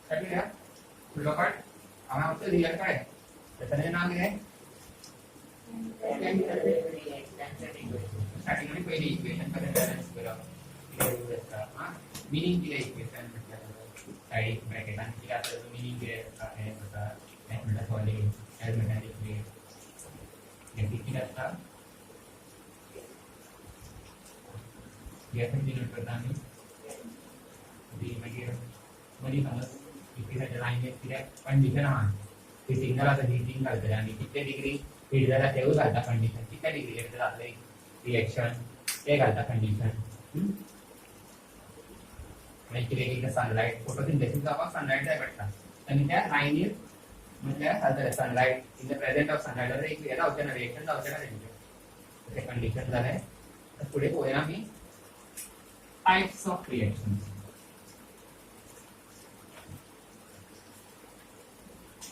कळलं का पुढला पार्ट आम्हाला फक्त दिलं काय त्याचं नाव काय स्टार्टिंग मध्ये पहिली इक्वेशन पर्यंत मीनिंग दिले इक्वेशन साइड ब्रॅकेट आणि तिला आता मीनिंग दिले आहे होता ऍडमिट सॉल्व्हिंग ऍडमिट इक्वेशन हे किती असतात या कंटिन्यू करता आम्ही दी मागीर मनी समज इक्वेशनच्या लाईनीत कितें कंडिशन आहा हिटिंग जाला तर हिटिंग घालतले आनी कितले डिग्री हीट जाला तेवूय घालता कंडिशन कितल्या डिग्री जातले रिएक्शन ते घालता कंडिशन मागीर कितें कितें सनलायट फोटोसिंथेसिस जावपाक सनलायट जाय पडटा आनी त्या लायनीर म्हटल्यार घालतले Sunlight in the present of Sunlight जाल्यार एक हें जावचें ना रिएक्शन जावचें ना तेंचें तें कंडिशन जालें फुडें पळोवया आमी types of reactions.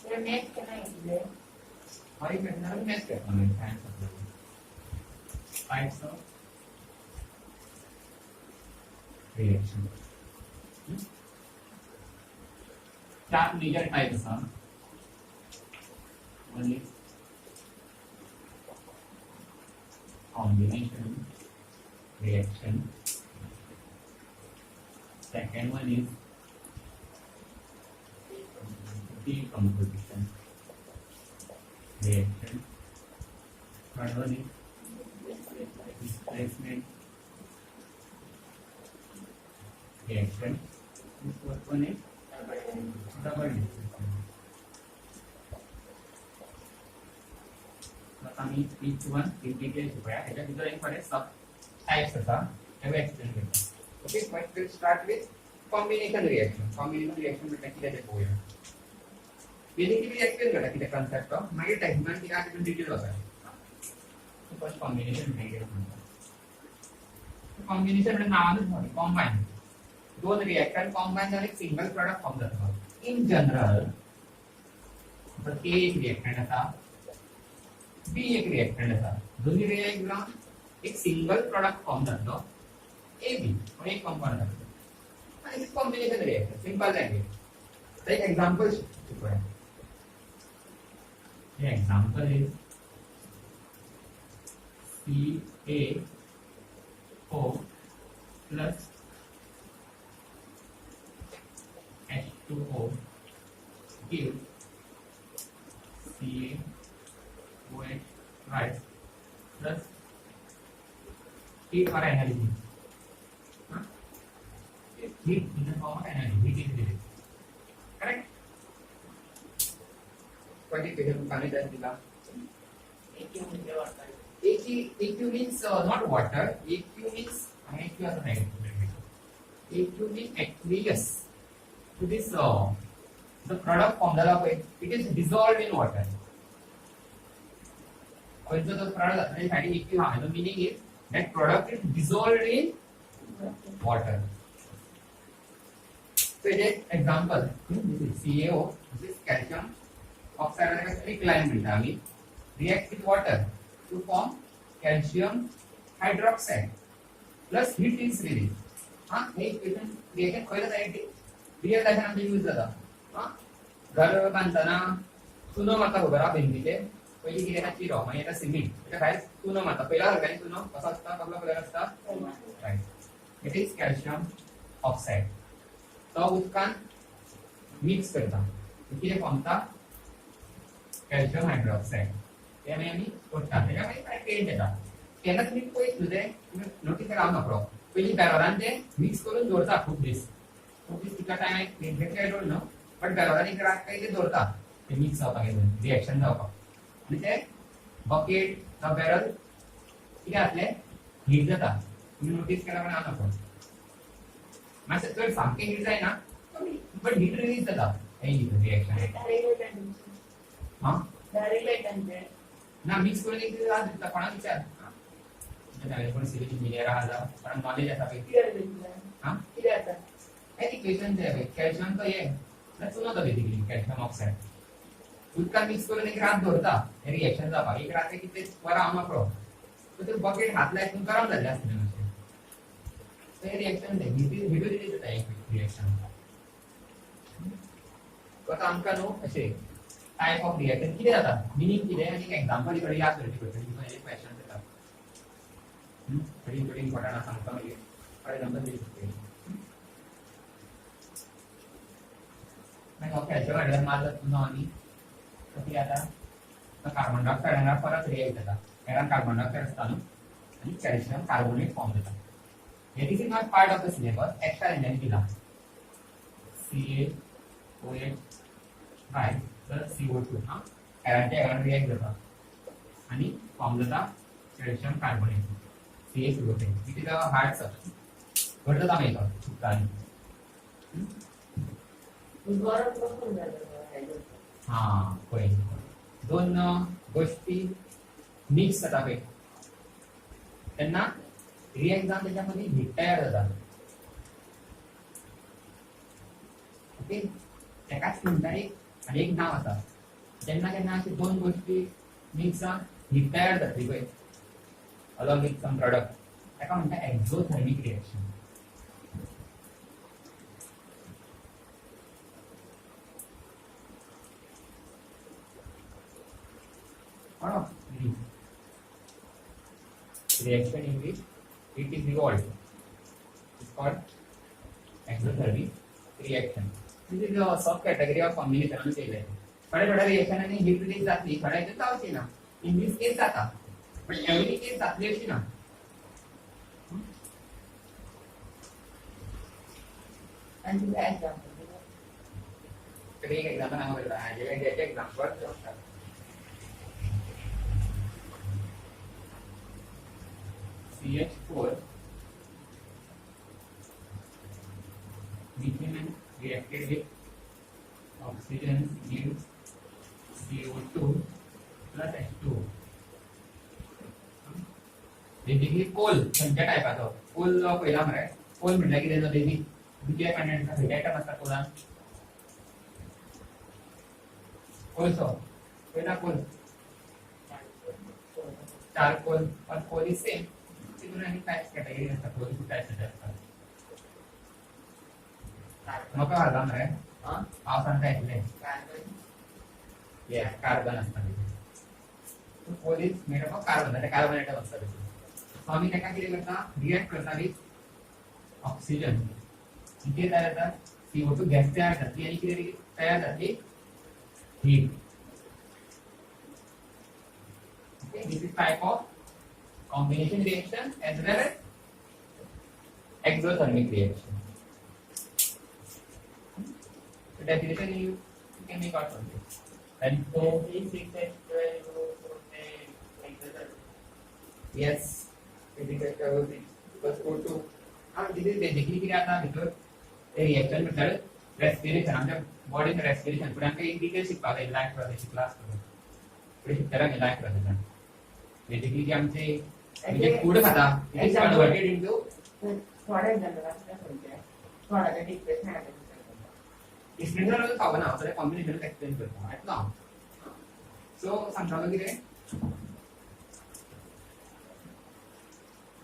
The next can I do? Or you can have next step on the types of reaction. Four major types are one is combination reaction. Second one is decomposition reaction. Third one is displacement reaction. This fourth one is double displacement. आम्ही each one in detail शिकूया. याच्या भितर एक मध्ये सब types असा हे explain करतो. Okay, we'll start with combination reaction. Combination reaction में क्या किया जाए Basically explain करता है कि concept का माइंड टेक्निकल की क्या कितनी डिटेल होता है. तो फर्स्ट combination reaction. Combination में नाम है combine. दोन reaction combine झाले सिंगल प्रोडक्ट फॉर्म करतात. In general तर A एक reactant असा B एक reactant असा दोन्ही reaction एक सिंगल प्रोडक्ट फॉर्म करतो AB और एक कंपाउंड है and it's combination reaction simple language so एक example शिकूया ये example is CaO plus H2O give CaOH right plus heat or energy heat in the form of energy heat is released correct what is the पानी दस दिला AQ means not water AQ means AQ as a negative AQ means aqueous so this the product formula it is dissolved in water और जो the product finding AQ हाँ the meaning is that product is dissolved in water. So it is example. This is CaO. This is calcium oxide का alkaline मिलता है react with water to form calcium hydroxide plus heat is released. हाँ ये equation reaction कोई ना एक real reaction हम use करता हाँ घर बांधताना सुनो माता को बरा भिंतीचे पहिली किती आहे चिरो म्हणजे आता सिमेंट म्हणजे काय सुनो माता पहिला काय सुनो कसा असता कसला कलर असता right it is calcium oxide तो उदकान मिक्स करता किती फॉर्मता कॅल्शियम हायड्रोक्साइड ते आम्ही करता त्याच्यामध्ये काय पेंट येता केन्ना तुम्ही पळय तुझे नोटीस करावं नको पहिली बॅरोलान ते मिक्स करून दवरता खूप दीस तिका टायम पेंट काय डोळ नो बट बॅरोलान एक रात काय ते दवरता ते मिक्स जावपाक रिएक्शन जावपाक म्हणजे बकेट द बॅरल किती असले हीट जाता तुम्ही नोटीस केला पण नको मासे तर सामके हीट जाय ना पण हीट रिलीज जाता हे रिएक्शन हां ना मिक्स करून एक दिवस दिसता कोणाक विचार त्याने पण सिविल इंजिनियर आहा पण नॉलेज असा पैकी हां किती आता हे इक्वेशन जे आहे कॅल्शियम तो ये चुनो तो बेसिकली कॅल्शियम ऑक्साइड उदकान मिक्स करून एक रात दवरता हे रिएक्शन जावपाक एक रात कितले वरां हांव नको सो ते बकेट हात लायत गरम जाल्ले आसतले मातशें सो हे रिएक्शन हीट रिलीज जाता एक रिएक्शन आता आमकां न्हू अशें टायप ऑफ रिएक्शन कितें जाता मिनींग कितें आनी एग्जांपल इकडे याद करची पडटली तुका एक क्वेश्चन येता थोडी इम्पॉर्टंट आसा आमकां मागीर फॉर एग्जांपल दिवंक शकता मागीर हो कॅल्शियम हायड्रोजन मारलो न्हू आनी कितें जाता कार्बन डायऑक्सायड हांगा परत रिएक्ट जाता हेरान कार्बन डायऑक्सायड आसता न्हू आनी कॅल्शियम कार्बोनेट फॉर्म जाता हे this is not part of the syllabus extra हेंच्यानी दिला CaOH बाय प्लस CO2 हा हेरांच्या हेरान रिएक्ट जाता आनी फॉर्म जाता calcium carbonate CaCO3 it is a hard substance घट जाता मागीर तो सुकतानी गरम करून जाता हा पळय दोन गोष्टी मिक्स जाता पळय तेन्ना रिएक्ट जावन त्याच्या मध्ये हीट तयार जाता ओके तेकाच म्हणटा एक आनी एक नांव आसा जेन्ना केन्ना अशी दोन गोष्टी मिक्स जावन हीट तयार जातली पळय अलॉंग विथ सम प्रोडक्ट ताका म्हणटा exothermic reaction reaction in which heat is evolved is called exothermic reaction. This is a subcategory of combination आम्ही केले थोड्या रिएक्शन आणि हीट रिलीज जातली थोड्याचे जावची ना इन दिस केस जाता पण एव्हरी केस जातली अशी ना आणि तुला एक्झाम्पल तर एक एक्झाम्पल आम्हाला द्यायचे example CH4 methane reacted with oxygen gives CO2 plus H2O. Basically coal खंयच्या टायपाचो कोल पयला मरे कोल म्हटल्यार कितें तो बेसिक दुसऱ्या कंटेंट खंयच्या आयटम आसता कोलान कोळसो पयला कोल चारकोल और कोल इज सेम आणि टाइप्स कॅटेगरी असतात कोल टाइप्स असतात मका आला मरे हां सांगता येतले या कार्बन असतात coal is made of carbon carbon atom असतात आम्ही त्याका किती करता रिएक्ट करता विथ ऑक्सिजन किती तयार जातात CO2 गॅस तयार जातली आणि किती तयार जातली heat okay this is type of combination reaction as well as exothermic reaction. So definition you can make out from this. And so yes, physical plus O2. And this is basically किती आता भितर reaction method respiration आमच्या बॉडीचं respiration पुढे आमकां एक detail शिकपाक जाय life process class करून पुढे शिकताना लायफ प्रोसेस बेसिकली जे आमचे म्हणजे फूड खाता इट इज कन्वर्टेड इनटू थोडे जनरल असता म्हणजे थोडा डिफरन्स आहे एक्सप्लेन करायला पाव ना सगळे कॉम्बिनेशन एक्सप्लेन करता राइट नाउ सो सांगता कितें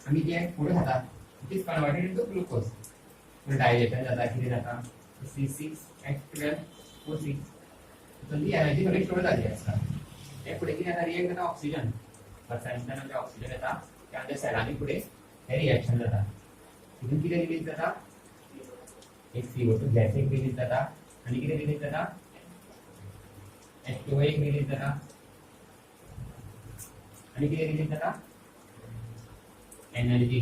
आम्ही जे फूड खाता it is converted into glucose digestion जाता कितें जाता C6H12O6 तो ती एनर्जी थोडी स्टोर जाली आसता हे पुढे कितें जाता रिएक्ट जाता ऑक्सिजन परसेंटन म्हणजे ऑक्सिजन येता त्यानंतर सेलांनी पुढे हे रिएक्शन जाता तिथून किती रिलीज जाता एक CO2 गॅस एक रिलीज जाता आणि किती रिलीज जाता H2O एक रिलीज जाता आणि किती रिलीज जाता एनर्जी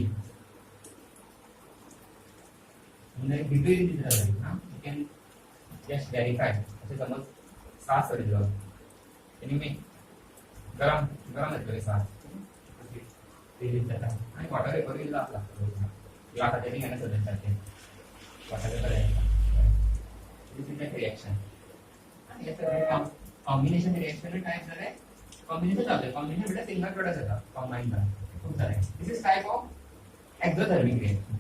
म्हणजे B2 रिलीज जाता ना यू कॅन जस्ट व्हेरीफाय असे समज श्वास सोडलो एनिवे गरम येतले श्वास रिलीज जाता आणि वॉटर वेपर रिलीज जाता या खातीर हें suggest water vapour this is the reaction आणि याचं कॉम्बिनेशन रिएक्शन टाइप जाले कॉम्बिनेशन जाता कॉम्बिनेशन म्हणजे सिंगल प्रोडक्ट जाता कॉम्बाइन जाता खूप सारे this is type of exothermic reaction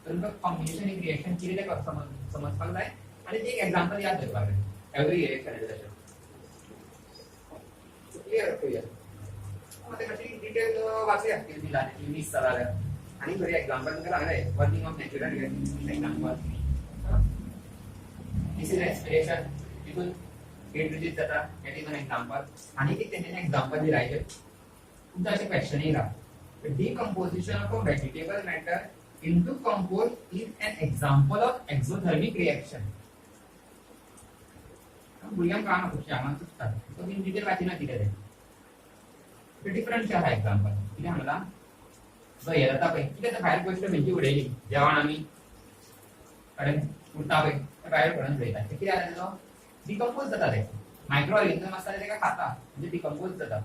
तर कॉम्बिनेशन एक रिएक्शन किती ते समजपाक जाय आणि ते एक एग्जांपल याद दवरपाक जाय एवरी रिएक्शन इज तशें क्लियर क्लियर आता कशी डिटेल वाचली असतील दिला मिस जाल्या आणि बरे एक्झाम्पल तुमकां सांगले working of natural gas example this is respiration तितून हेट रिलीज जाता दॅट इज एन एक्झाम्पल आणि एक तेणें एक्झाम्पल दिलाय तुमचं अशें क्वेश्चन येयला decomposition of a vegetable matter into compost is an example of exothermic reaction भुरग्यांक कळना खुबशे हांगा चुकता तो बीन डिटेल वाचिना कितें तें डिफरंट आहा एक्झाम्पल कितें सांगलां जो हे जाता पळय कितें तें भायर गोश्ट खंयची उडयली जेवण आमी कडेन उरता पळय तें भायर पडून उडयता तें कितें जाता तेजो डिकम्पोज जाता तें मायक्रो ऑर्गेनिझम आसता तें तेका खाता म्हणजे डिकम्पोज जाता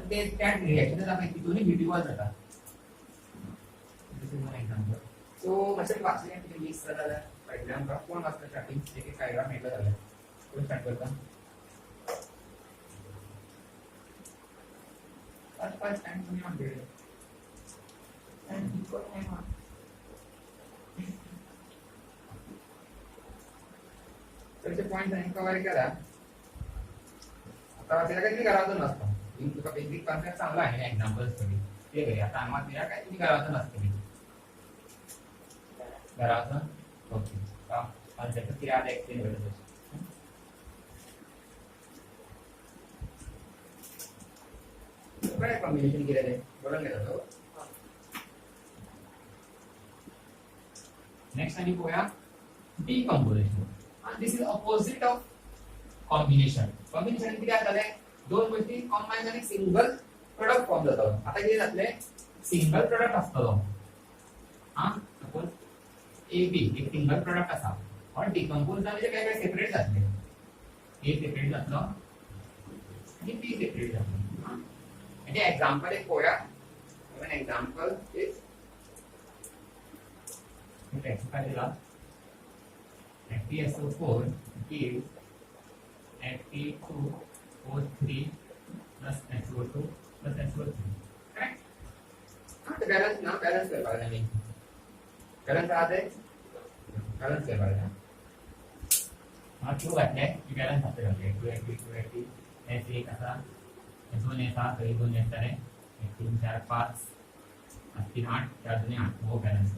ते त्या रिएक्शन जाता पळय तितूनय ब्युटिफॉल जाता एक्झाम्पल सो मातशें वाचलें कितें मिस जाता जाल्यार फाटल्यान आमकां कोण वाचता स्टार्टींग एक कायरा मेळटलो जाल्यार कोण स्टार्ट करता फर्स्ट टाइम तुमी म्हणटले आणि कोण नाही मग त्याचे पॉइंट आणि कव्हर केला आता वाचायला काही करावं नसतं मी तुका बेसिक कॉन्सेप्ट चांगला आहे एक्झाम्पल्स साठी ते घे आता आम्हाला दिला काय तुम्ही करावं नसतं मी करावं ओके कॉन्सेप्ट किती आला एक्सप्लेन करतो काय कॉम्बिनेशन केलेलं बोलून घेतो तो नेक्स्ट आणि पोया decomposition and this is opposite of combination किती जातले दोन गोष्टी कॉम्बाइन आणि सिंगल प्रोडक्ट फॉर्म जातो आता किती जातले सिंगल प्रोडक्ट असतो हां सपोज ए बी एक सिंगल प्रोडक्ट असा पण डिकम्पोज झाले काय काय सेपरेट जातले ए सेपरेट जातलो आणि बी सेपरेट जातलो म्हणजे एक्झाम्पल एक पोया an example is FeSO4 gives Fe2O3 plus SO2 plus SO3. Correct? हाँ तो बैलेंस ना बैलेंस कर पाएगा नहीं बैलेंस आते बैलेंस कर पाएगा हाँ क्यों बैठने ये बैलेंस आते रहते हैं 280 ऐसे एक ऐसा दोन ऐसा कई दोन ऐसा है 3 4 5 3 8 4 2 8 वो बैलेंस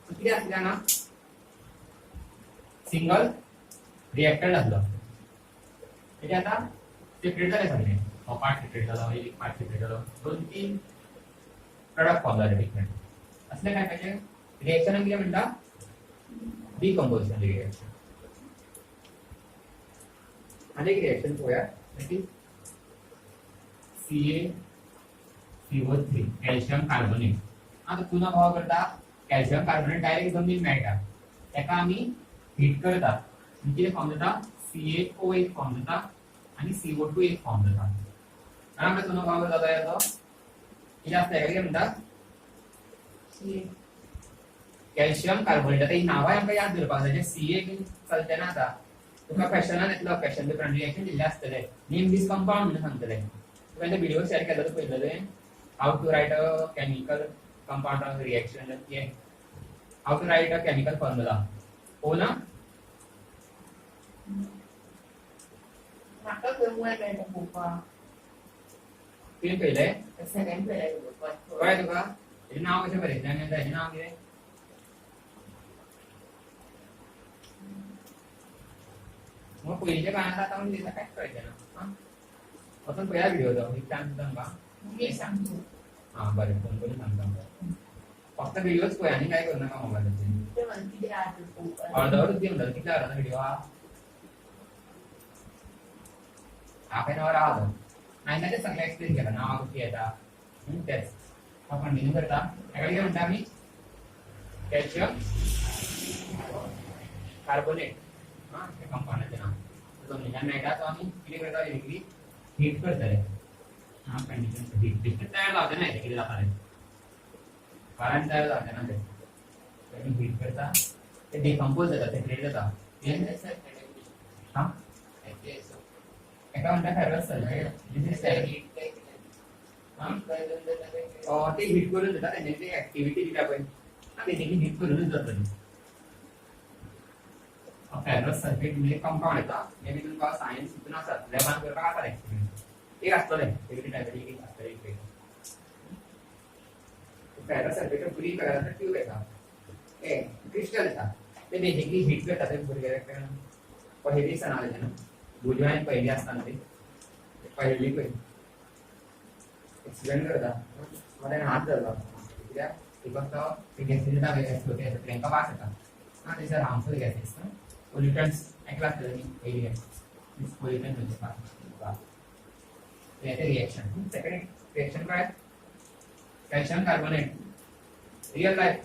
तो किती असल्या ना सिंगल रिएक्टर असलं म्हणजे आता सेपरेट झाले सगळे पार्ट सेपरेट झाला एक पार्ट सेपरेट झाला दोन तीन प्रोडक्ट फॉर्म झाले डिफरंट असले काय पाहिजे रिएक्शन किती म्हणता डिकम्पोजिशन रिएक्शन आणि एक रिएक्शन होया म्हणजे CaCO3 कॅल्शियम कार्बोनेट आता पुन्हा भाव करता कॅल्शियम कार्बोनेट डायरेक्ट जमीन मेळटा त्याका आम्ही हीट करता किती फॉर्म जाता CaO एक फॉर्म जाता आणि CO2 एक फॉर्म जाता आणि आमचा पुन्हा भाव जाता याचा किती असतं काय म्हणता कॅल्शियम कार्बोनेट आता ही नावा आमकां याद दवरपाक जाय Ca बीन चलते ना आता तुका क्वेश्चनान येतलो क्वेश्चन पेपर रिएक्शन दिल्ले आसतले नेम दिस कंपाउंड म्हणून सांगतले तुका ते व्हिडिओ शेअर केला तो पळयलेले how to write a chemical compound of reaction how to write a chemical formula हो ना म्हाका करमुळे मेळटा पळोवपाक तुवें पळयलें सेकंड पळयलें कळ्ळें तुका हेजें नांव कशें बरयतलें आनी हेजें नांव कितें मग पयलींच्या काळांत आतां म्हणजे दिता कांयच कळचें ना वचून पळया व्हिडिओ तो एक टायम सुद्दां आमकां मी सांगतो हां बरें फोन करून सांगता फक्त व्हिडिओच पळय आनी काय करूं नाका मोबायलाचेर ते म्हणून कितें आहा ते पळोवपाक अर्दवरूच दी म्हणटात कितल्या वरांचो व्हिडिओ आहा हाफ एन अवर आहा तो हांवें तें सगळें एक्सप्लेन केलां नांवां कशीं येता तेच हांव कंटिन्यू करता हेका कितें म्हणटा आमी कॅल्शियम कार्बोनेट हां त्या कंपाउंडाचें नांव जमनीच्यान मेळटा तो आमी कितें करता डायरेक्टली हीट करतले हां कंडिशन हीट तयार जावचें ना हेजें कितें जातालें कारण तयार जावचें ना तें हीट करता ते डिकम्पोज जाता सेपरेट जाता हां एका म्हणटा ferrous sulphate this is sulphate हां ते हीट करून जाता तेजें ते एक्टिविटी दिता पळय बेसिकली हीट करूनच जातली फेरस सल्फेट म्हणजे कंपाउंड येता मे बी तुमकां सायन्स हितून आसात लॅबान करपाक आसा एक्सपेरिमेंट एक आसतलें एक टायपाची एक आसतलें एक ferrous sulphate green colour tube येता ए क्रिस्टल येता ते बेसिकली हीट करता ते भुरगे पयली दिसना तेन्ना भुरग्यांक पयली आसतना ते पयली पय एक्सप्लेन करता मला हात धरला कित्याक ती फक्त गॅसीचे दावे असतो ते तांकां वास येता ना ते हार्मफुल गॅसेस पोल्युटंट्स ऐकला असतं एरिया दिस पोल्युटंट म्हणजे वास ते रिएक्शन सेकंड रिएक्शन काय कॅल्शियम कार्बोनेट रियल लाइफ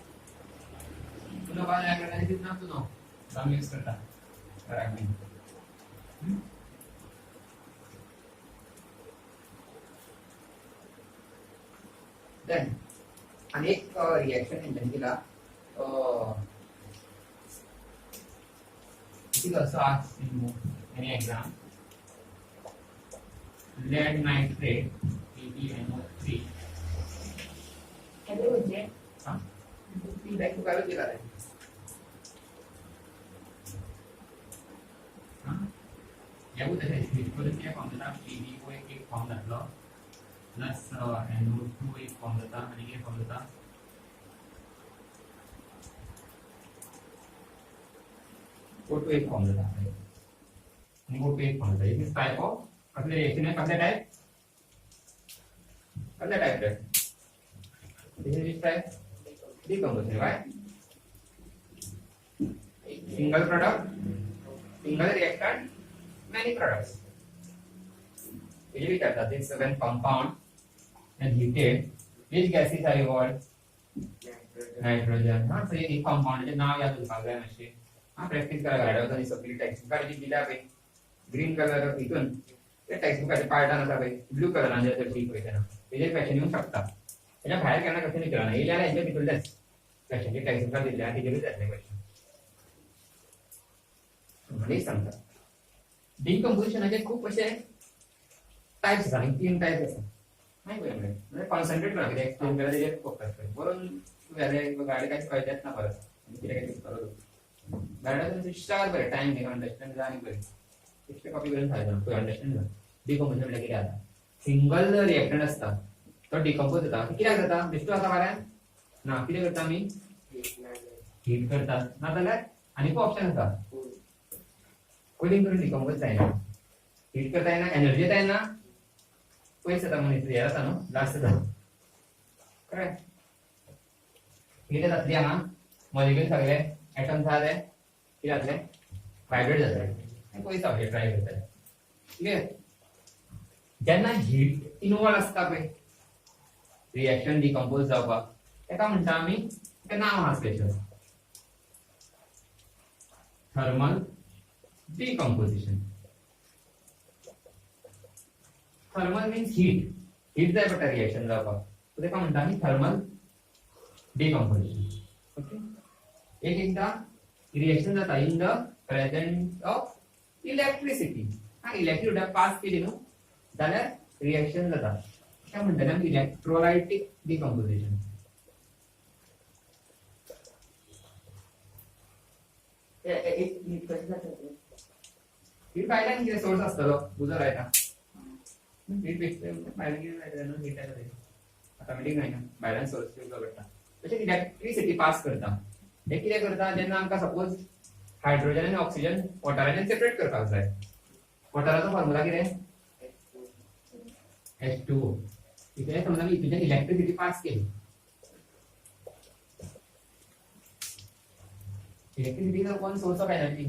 तुला बाय अनालिसिस ना तू नो हम यूज करता करेक्ट देन अनेक रिएक्शन इंजन केला it is also asked in any exam lead nitrate PbNO3 हे म्हणजे हाँ ती बैक को कागज दिला रहे हाँ या वो तसे इसको क्या फॉर्म देता Pb को एक फॉर्म रखलो प्लस NO2 एक फॉर्म देता आणि ये फॉर्म देता O2 एक फॉर्म देता है O2 एक फॉर्म देता है इस टाइप ऑफ कसले रिएक्शन है कसले टाइप है this is which type decomposition right single product single reactant many products usually that this when compound and heated which gases are evolved nitrogen हाँ so ये compound जो नाम याद रखा गया है हाँ प्रैक्टिस करा गया होता है सप्ली टेक्स्ट का जो दिला पे ग्रीन कलर इथून ते टेक्स्ट बुक पार्टा नसा पे ब्लू कलर आंजे तर ठीक होईल ना हे क्वेश्चन येऊ शकता त्याच्या बाहेर केना कसं निघाला नाही इल्याला यांच्या तिथूनच क्वेश्चन जे टेक्स्ट बुक दिले आहे ते जाते क्वेश्चन म्हणजे सांगता डिकंपोजिशनचे खूप असे टाइप्स आहेत तीन टाइप्स आहेत नाही म्हणजे कॉन्संट्रेट करा किती एक्सप्लेन करा त्याच्यात फोकस कर वरून व्याले गाडी काय कळतात ना परत किती काय करतो गाडीला शिष्टावर बरे टाइम घे अंडरस्टँड जाणे बरे शिष्ट कॉपी करून फायदा कोण अंडरस्टँड ना डिकंपोजिशन म्हणजे किती आता सिंगल रिएक्टंट असता तो डिकंपोज होता किती करता दिसतो आता बारा ना किती करता मी हीट करता ना जाल्यार आणि ऑप्शन होता कूलिंग करून डिकंपोज जायना हीट करता येना एनर्जी येता येना पैसे जाता म्हणून हे जाता न्हू लास्ट जाता करेक्ट हीट जातली हांगा मॉलिक्यूल सगळे एटम झाले किती जातले वायब्रेट जातले पैसा हे ट्राय करता क्लियर जेन्ना हीट इन्वॉल्व असता पळय रिएक्शन डिकंपोज जावपाक तेका म्हणटा आमी तें नांव आहा special thermal decomposition thermal means heat जाय पडटा रिएक्शन जावपाक सो तेका म्हणटा आमी थर्मल डिकंपोजिशन ओके एकदा रिएक्शन जाता in the presence of electricity हा इलेक्ट्रिसिटी पास केली न्हू जाल्यार रिएक्शन जाता क्या म्हणटा आमी इलेक्ट्रोलाइटिक डिकंपोजिशन एक हीट कशी जाता हीट पायल्यान कितें सोर्स आसतलो उजो लायता हीट पेक्षा पायल्यान लायता न्हू हीट येता ऑटोमॅटिक जायना भायल्यान सोर्स यूज करता तशें इलेक्ट्रिसिटी पास करता हे कितें करता जेन्ना आमकां सपोज हायड्रोजन आनी ऑक्सिजन वॉटराच्यान सेपरेट करपाक जाय वॉटराचो फॉर्मुला कितें H2O इथे समजा मी इथून इलेक्ट्रिसिटी पास केली electricity is one source of energy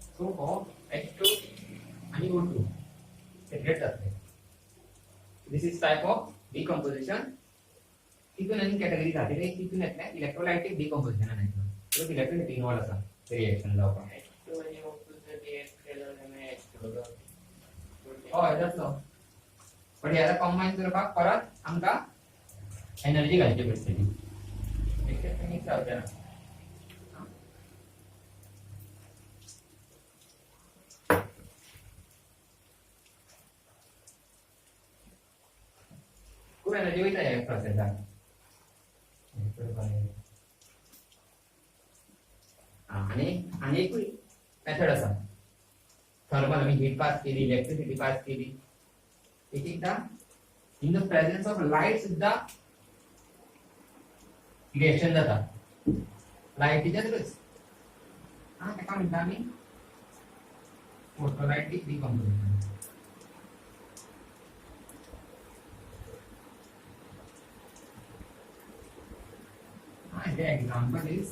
so H2 आणि O2 सेपरेट जातले दिस इज टाइप ऑफ डिकंपोजिशन तितून आनी कॅटेगरी जाते ते तितून येतले इलेक्ट्रोलाइटिक डिकंपोजिशन आनी सो इलेक्ट्रिसिटी इन्वॉल्व आसा रिएक्शन जावपाक H2 आणि O2 चे रिएक्ट केलं आणि H2 हय जातलो पण याला कॉम्बाइन करपाक परत आमकां एनर्जी घालची पडटली मिक्स जावचें ना खूप एनर्जी वयता ह्या प्रोसेसाक आणि एक मेथड आसा थर्मल आमी हीट पास केली इलेक्ट्रिसिटी पास केली एकदा in the presence of light सुद्धा रिएक्शन जाता लायटीच्याच हा ताका म्हणटा आमी फोटोलायटीक decomposition. The example is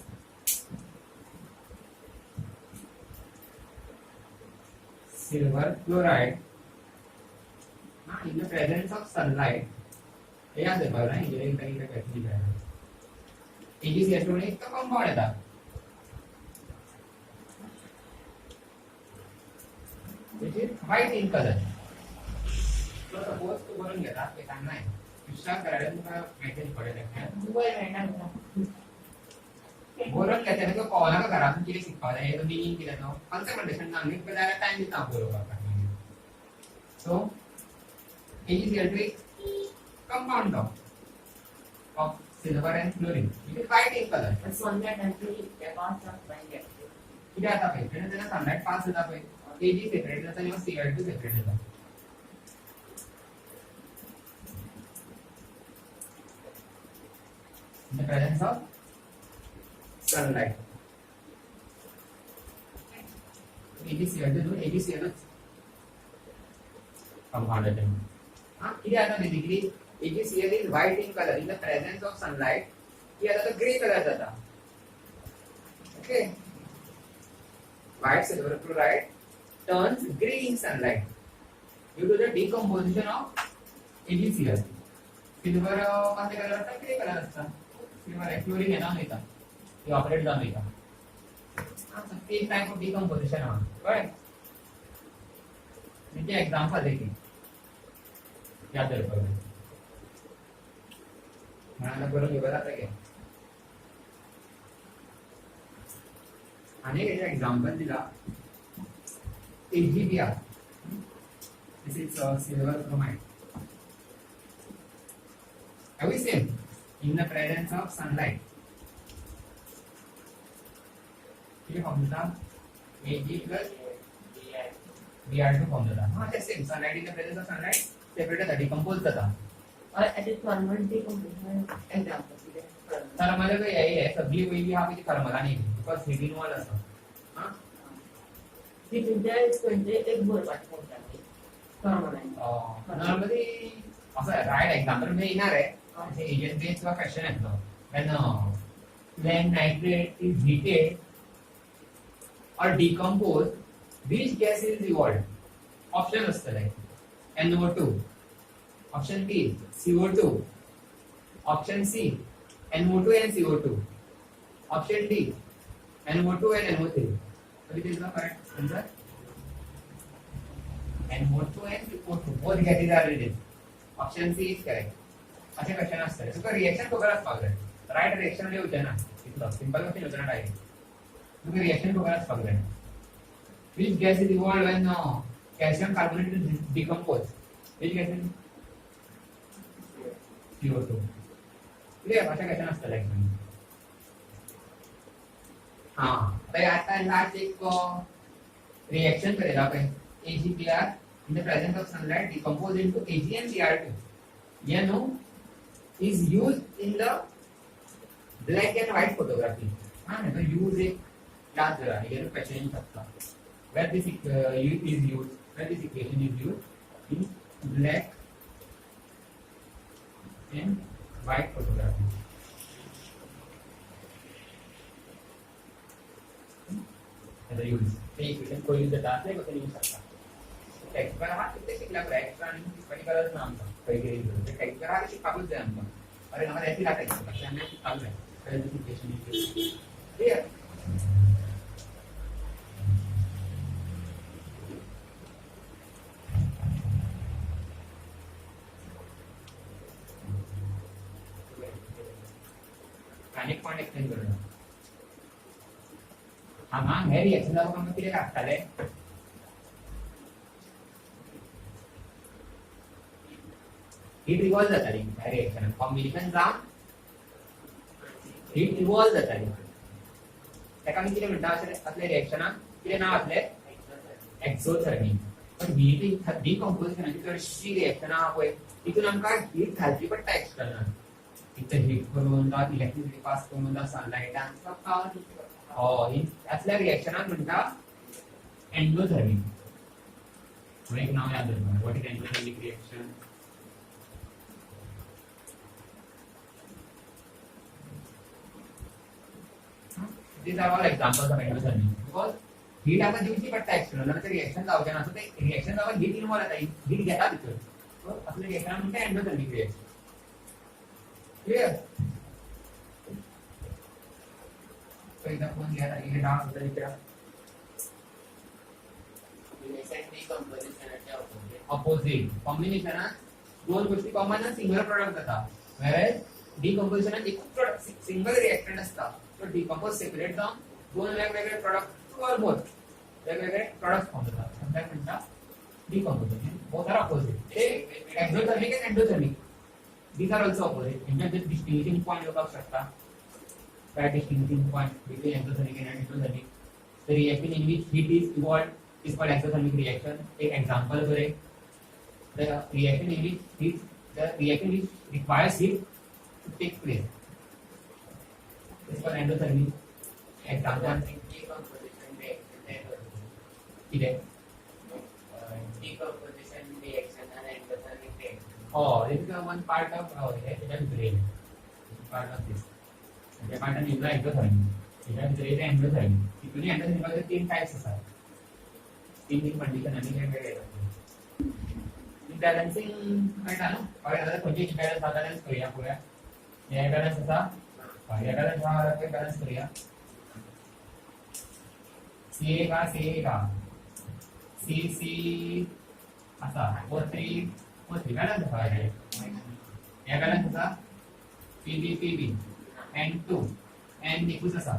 silver chloride in the presence of sunlight. याद है बाबा इंजीनियरिंग कहीं का कैसे लिखा है AgCl2 ने इसका कंपाउंड है था which is white in color. तो सपोज तो बोलूं क्या था आपके सामने है विश्वास कराया तुमका मैसेज पड़े लगता है दुबई में ना बोलूं कहते हैं तो कॉल का करा तुम चीजें सिखा रहे हैं तो मीनिंग की रहता हूँ कंसेप्ट नाम पे ज़्यादा टाइम देता हूँ बोलोगा करने में. So AgCl2 compound of silver and chlorine. It is white in color. पण sunlight actually the constant पाहिजे. किती आता पाहिजे त्याला सनलाइट पास होता पाहिजे Ag सेपरेट जाता किंवा Cl2 सेपरेट जाता. In the presence of sunlight. AgCl2 compound है. हाँ किती आता basically AgCl is white in color in the presence of sunlight. ये आता तो ग्रे कलर जाता. Okay. White silver chloride turns grey in sunlight due to the decomposition of AgCl. Silver कोणते colour असतात ग्रे कलर असतात. Silver आहे chlorine आहे ना मिळतं. ते ऑपरेट जाऊन मिळतं. अच्छा तीन टाइप ऑफ डिकम्पोजिशन आहे. राइट. म्हणजे एग्जांपल देखील याद रखो. मला करून घेऊया आता काय. अनेक ऐसे एग्जांपल दिला AgBr. This is silver bromide. Have we seen in the presence of sunlight? ये formula Ag plus Br2 formula. हाँ जैसे same sunlight in the presence of sunlight separate होता डिकम्पोज होता. और edit thermal decomposition example thermal तो यही है सब्जी कोई भी आप थर्मल नहीं बिकॉज हीट इन्वॉल्व असतो. हां ती तुमच्या म्हणजे एक बोलपाची कोणती थर्मल आहे. नॉर्मली असं राइट एग्जांपल में येणार आहे असे एजंट बेस किंवा क्वेश्चन येतो when nitrate is heated or decomposed which gas is evolved. Option असतं like NO2, option B CO2, option C NO2 and CO2, option D NO2 and NO3. So it is the correct answer. NO2 and CO2 both gases are released. Option C is correct. असे question असतात. So reaction वगैरह पागल right reaction ले होते ना इतना simple question होता ना डायरेक्ट. तो रिएक्शन वगैरह पागल which gas is evolved when calcium carbonate is decomposed. Which gas is CO2. Clear अशा क्वेश्चन असतात लाईक हां तर आता लास्ट एक रिएक्शन करेल आपण AgBr in the presence of sunlight decompose into Ag and Br2. NO is used in the black and white photography. हाँ ना तो use एक याद रहा ये क्वेश्चन नहीं सकता. Where this is used, where this equation is used in black and white photography. ऐसा use ये equation कोई use डालने को नहीं सकता. टेक्स्ट पर हा कितने शिकला पर एक्स्ट्रा नहीं पर्टिकुलर नाम था कई कई टेक्स्ट पर हा शिकाबुल से हमको अरे हमारे ऐसी लाते हैं बच्चे हमने शिकाबुल है qualification clear. Connect point explain करूंगा. हाँ है रिएक्शन का काम किया करता है. हीट इवॉल्व जाता है रिएक्शन कॉम्बिनेशन जाम हीट इवॉल्व जाता है. त्याका मी किती म्हणता असले रिएक्शनाक किती नाव असले एक्सोथर्मी. पण हीट डिकम्पोजिशनाची चडशी रिएक्शनां पळय तितून आमकां हीट घालची पडटा एक्सटर्नल इथे हीट करून जात इलेक्ट्रिसिटी पास करून जात सनलाइटान असल्या रिएक्शनाक म्हणटा एंडोथर्मिक. एक नाव याद दवरता. What is endothermic reaction? These are all examples of endothermic. Because heat आता दिवची पडटा एक्सटर्नल तर रिएक्शन जावचे ना. सो ते रिएक्शन जावपाक हीट इन्वॉल्व जाता. हीट घेता भितर. सो असले रिएक्शन म्हणटा endothermic reaction. Clear? So example घ्या इथे डाउन होता इकडे. Opposite combination दोन गोष्टी कॉमन सिंगल प्रोडक्ट जाता. whereas decomposition एक प्रोडक्ट सिंगल रिएक्टंट असता. तो डिकंपोज सेपरेट जाऊन दोन वेगवेगळे प्रोडक्ट और बोथ वेगवेगळे प्रोडक्ट फॉर्म होतात. त्याला म्हणतात डिकंपोजिशन. Both are opposite. ते एक्सोथर्मिक आणि endothermic. These are also opposite. In fact, the distinguishing point look up शकता. That distinguishing point between exothermic and endothermic. The reaction in which heat is involved is called exothermic reaction. एक example करें. The reaction in which requires heat to take place. This is called endothermic. Example. Decomposition इधे. decomposition reaction and endothermic reaction. Oh, this is one part of it is brain. Part of this. The part of is exothermic. It is brain and endothermic. Actually, endothermic मध्ये तीन types असतात. तीन condition आणि वेगवेगळे असतात. Imbalancing म्हणता ना. और आता कोणती इम्बॅलन्स बॅलन्स करूया पुढे. हे बॅलन्स असा. हे बॅलन्स हा बॅलन्स करूया. सी का सी असा O3 balance है. या balance असा PB N2 N निकुस असा.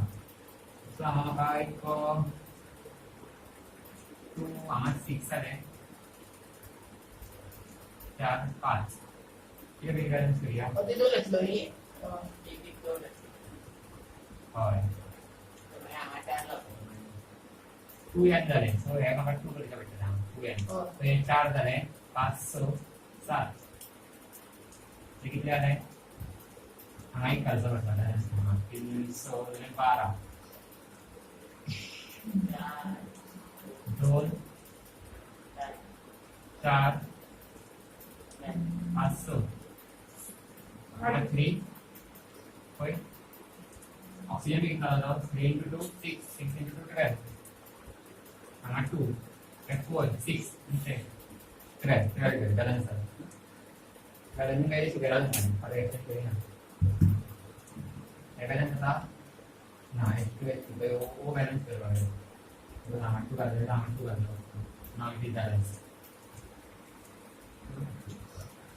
सो आम्हाला एक 2 आम्हाला 6 आहे. 4 5 हे बी balance करूया. ते दोन असलो ही एक दोन होय. तर आम्हाला चार 2 n झाले. सो हे आम्हाला 2 करायचं भेटतं. 2 n. हो. तो हे 4 झाले. 5 6 7 हे किती आले? हा एक खालचा बसला आहे. 3 6 12 2 4 5 6 3 होय. ऑक्सिजन किती झाला? 3 into 2 6 6 into 2 12 हा 2 4 6 इथे 12 balance आहे. balance काय सुगेला नाही. अरे एक्सेप्ट करूया. हे balance आता ना एक ओ balance करवा आहे. तो नाम टू का नाव इथे balance.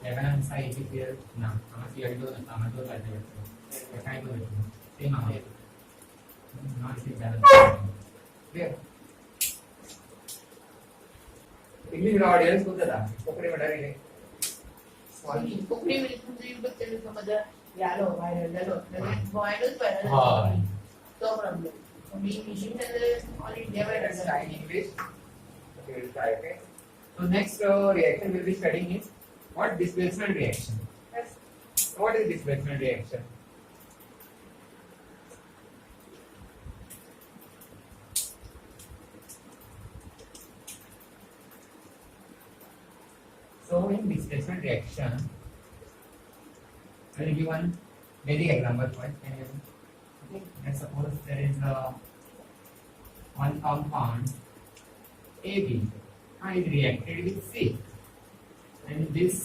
हे balance आहे इथे क्लियर ना. आम्हाला सीआर दोन असतात. आम्हाला दोन पाहिजे भेटतो. हे काय करू? ते नाव आहे. नाव इथे balance. क्लियर? इंग्लिश ऑडियन्स को जरा कोकणी म्हणाले कोकणी मध्ये तुमची बच्चे समज यालो व्हायरल झालो व्हायरलच व्हायरल हां तो प्रॉब्लेम मी मिशन मध्ये all India viral try in English. Okay, we'll try. Okay. So next reaction we'll be studying is what displacement reaction. Yes. So what is displacement reaction? So in displacement reaction, I will give one basic example point. Okay. Let's suppose there is one compound AB is reacted with C, and this.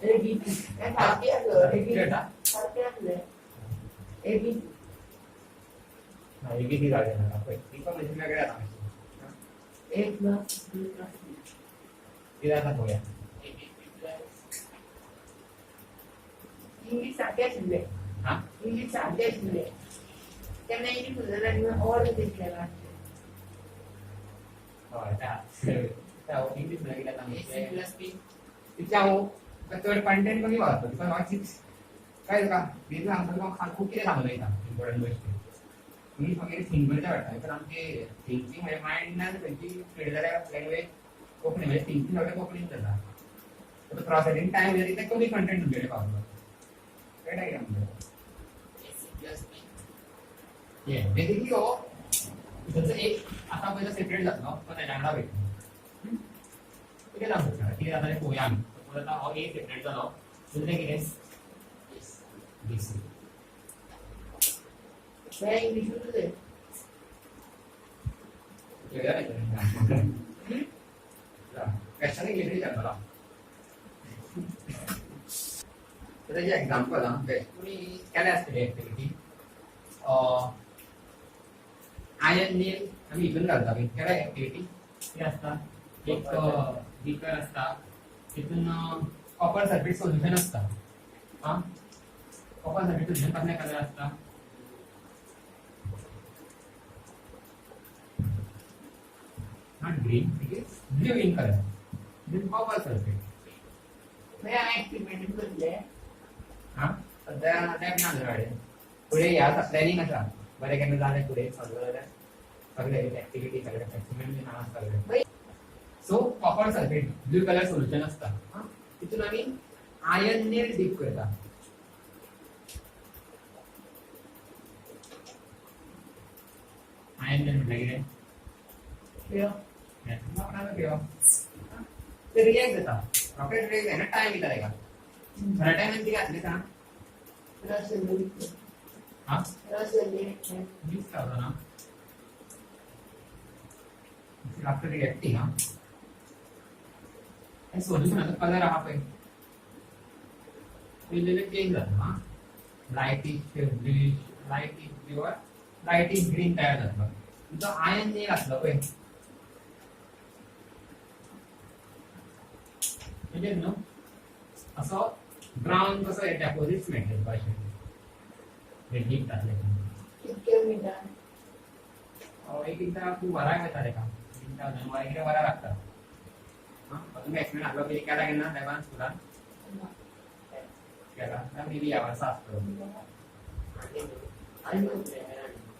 ABC काय सारखे असलं सारखे असले ABC नाही किती झाले ना आपण इन्फॉर्मेशन वगैरे आता एक प्लस बी प्लस इथे आता होया इंग्लिश सारखे असले हां इंग्लिश सारखे असले त्यांना इंग्लिश बोलायला और दिसलेला होय त्या इंग्लिश मध्ये गेला AC प्लस बी तिच्या हो तर कंटेंट कमी वाटतो पण वाचित काय का बिझनेस आमचं खूप किती सांगलं इथं इम्पॉर्टंट गोष्टी तुम्ही फक्त थिंक करता वाटतं तर आमचे थिंकिंग म्हणजे माइंड ना त्यांची ट्रेड झाल्या लँग्वेज कोंकणी म्हणजे 3 फावटी कोंकणीन जाता तर प्रोसेसिंग टाइम जरी ते कमी कंटेंट तुमचे पावलो काय डायग्राम ये बेसिकली हो त्याचं एक आता पहिला सेपरेट जातलो पण त्याच्या वांगडा भेटलो किती जाऊ शकता किती जाता ते पळोवया आमी परत आता हो ए सेपरेट जालो म्हणजे कितें बीसी काय इंग्लिश मध्ये क्वेश्चन इंग्लिश जातलो तर त्याचे एक्झाम्पल तुम्ही केले असतली एक्टिविटी आयन नील आम्ही इथून घालता केल्या एक्टिविटी ते असता एक बीकर असता तिथून कॉपर सर्किट सोल्युशन असता हा कॉपर सर्किट सोल्युशन कसल्या कलर असता not green, it is blue in color. This is copper sulfate. मैं एक्सपेरिमेंट करले हाँ सध्या लॅब ना झाले पुढे या प्लॅनिंग असा बरे केन्ना जाले पुढे सगळे ऍक्टिव्हिटी सगळे एक्सपेरिमेंट बी नाव सगळे सो copper sulphate blue colour solution असता तितून आम्ही आयन नील डीप करता आयन नील म्हणजे कितें ते रिएक्ट जाता रॉकेट रिएक्ट जायना टाइम येता तेका थोड्या टायमान कितें जातलें सांग हा मीस लावतो ना आफ्टर रिएक्टिंग हा आणि सोल्युशनाचो कलर आहा पळय वेगवेगळे चेंज जाता हा light is bluish light is blue light is green तयार जातलो तुजो आयन नील आसलो पळय म्हणजे न्हू असो ब्राउन कसो डेपोजिट्स मेळटले भाशेन डीप जातले कितके मिनिटां एक एकदा खूप वरां येता तेका एकदा वरां कितें वरां लागता तुम्ही एक्सपेरिमेंट आपलो पयलीं केला केन्ना लॅबान स्कुलान केला ना मे बी ह्या वर्सा आसतलो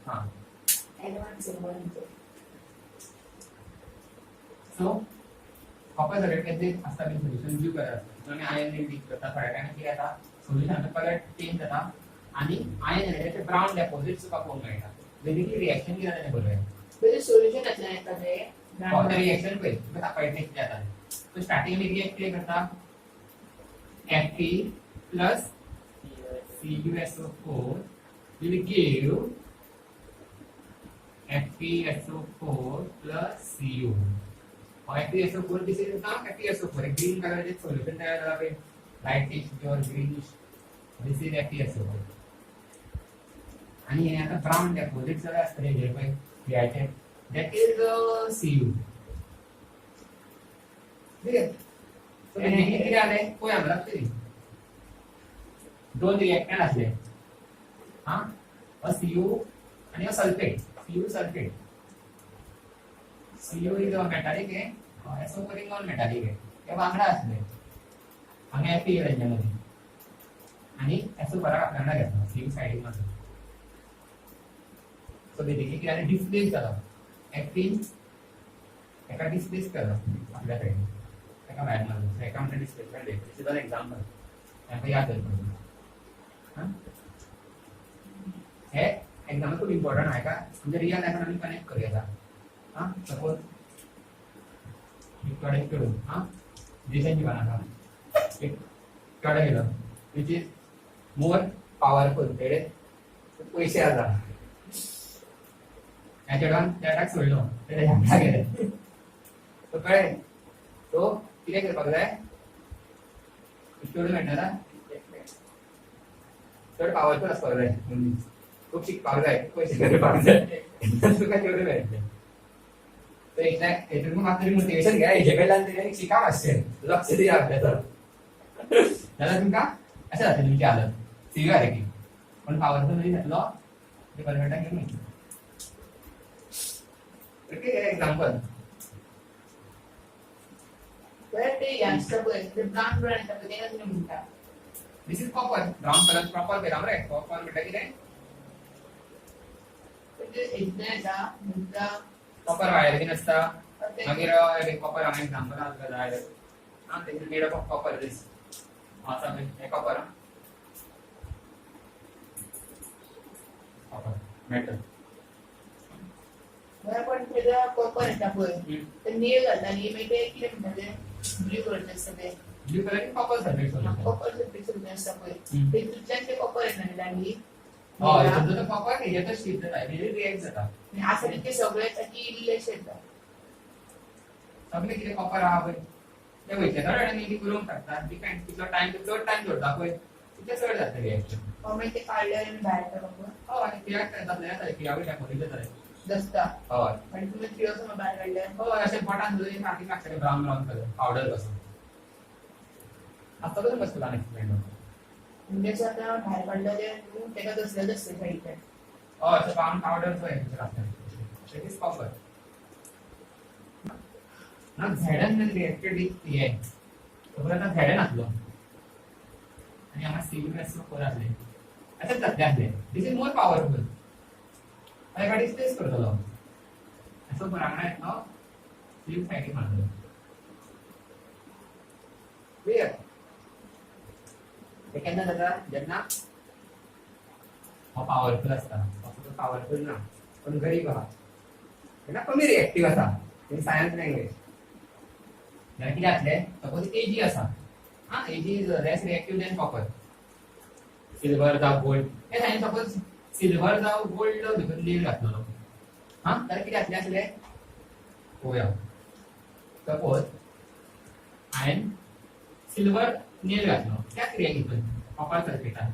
हां सो कॉपर सल्फेट केन्ना आसता बी सोल्युशन ब्लू कलर आसता आमी आयन नील डीप करता थोड्या टायमान कितें जाता सोल्युशनाचो कलर चेंज जाता आणि आयन रिलेटेड ब्राउन डेपोजिट्स तुका पळोवंक मेळटा बेसिकली रिएक्शन कितें जाता तें बरोबर पहिले सोल्युशन आसलें येता ते फक्त रिएक्शन पळय तुका दाखयता कितें जाता सो स्टार्टिंग मी रिएक्ट कितें करता Fe plus CuSO4 will give FeSO4 plus Cu. FeSO4 this is now FeSO4 a green color is solution तयार झाला पे lightish or greenish this is FeSO4 आणि हे आता ब्राउन डेपोजिट जर असते जे पे क्रिएटेड that is Cu ठीक आहे तो हे किती आले कोण आम्हाला तरी दोन रिएक्टंट असले हा Cu आणि sulphate Cu sulphate Cu is metallic आहे SO4 इज नॉन मेटॅलिक आहे हे वांगडा असले आणि Fe यांच्यामध्ये आणि SO फरक आपल्याला घेतला Cu साइडिंग मध्ये सो बेसिकली किती डिस्प्लेस झाला Fe एका डिस्प्लेस केला आपल्याकडे एका मॅडमला एका म्हणजे डिस्प्लेसमेंट आहे दिस इज एन एक्झाम्पल आपण याद करू हां हे एक्झाम्पल खूप इम्पॉर्टंट आहे का म्हणजे रिअल लाईफ आम्ही कनेक्ट करूया हां सपोज इकडे करू हां देशांची बनवा एक कडे गेलं विच इज मोर पॉवरफुल तेडे पैसे आला याच्याकडून त्या टॅक्स होईल तेडे ह्या गेले तो कळे तो किती करपाक जाय चड मेळटा चड पावरफुल आसपाक जाय खूब शिकपाक जाय पयशे करपाक जाय तुका चड मेळटले तर हेतून म्हाका तरी मोटिवेशन घ्या हेजे कडल्यान तरी शिका मातशें लक्ष दिया अभ्यासार जाल्यार तुमकां अशें जातलें तुमची हालत सिव्हियर आहे की पण पावरफुल जरी जातलो ते परफेक्टाक घेवन वयतलो okay example Where they answer the brown brand of the name. This is copper. Brown color proper beram right? Copper beta kire? It is ignited. Copper wire bin asta. मागीर copper हांवें example आसलें जाय आं तेज made up of copper this आसा हे copper copper metal बरं पण तेजा कॉपर येता पळय ते नीळ घालता न्ही मागीर ते कितें म्हणटा ते ब्लू कलर आसता ते blue colour copper sulphate solution copper sulphate solution आसता पळय तेतूंतल्यान ते कॉपर येता न्ही डायरेक्टली हय तेजो कॉपर हेजें शीट जाता हेजें रिएक्ट जाता आसा ते सगळे ताची इल्लेशे येता सगळे कितें कॉपर आहा पळय ते वयतले थोडे जाणांनी ती करूंक शकता डिपेंड तिचो टायम चड टायम जोडटा पळय तितलें चड जाता रिएक्शन मागीर ते काडले आनी भायर येता कॉपर हय कित्याक जातलें जाता कित्याक डेकोरेट जाता दसता हय आनी तुमी थियोस भायर काडले हय अशें पोटान धरून माती लागतलें ब्रावन ब्रावन कलर पावडर कसो आतां कसो बसतलो एक्सप्लेन म्हणजे आतां भायर काडले ते तेका दसले दसले सायडीच्यान हय असं ब्रावन पावडर पळय लागतलें दॅट इज कॉपर ना झाडान रिएक्टेड विथ हे खबर आतां झाडान आसलो आनी हांगा सीबीएस फोर आसले अशेंच जातलें आसलें दीस इज मोर पावरफुल एका डिस्प्लेस करतलो असो बरांगणा येतलो स्लीप सायडीक मारतलो क्लियर ते केन्ना जाता जेन्ना हो पावरफुल आसता हो पावरफुल ना पण गरीब आहा तेन्ना कमी रिएक्टीव आसा इन सायन्स लँग्वेज जाल्यार कितें जातलें सपोज एजी आसा हां AG is less reactive than copper silver जावं गोल्ड हे सायन्स सपोज सिल्वर जावं गोल्ड भितर लीड घातलो हां जाल्यार कितें जातलें आसलें पळोवया सपोज हांवें सिल्वर नील घातलो त्या क्रियेक हितून कॉपर सल्फेटान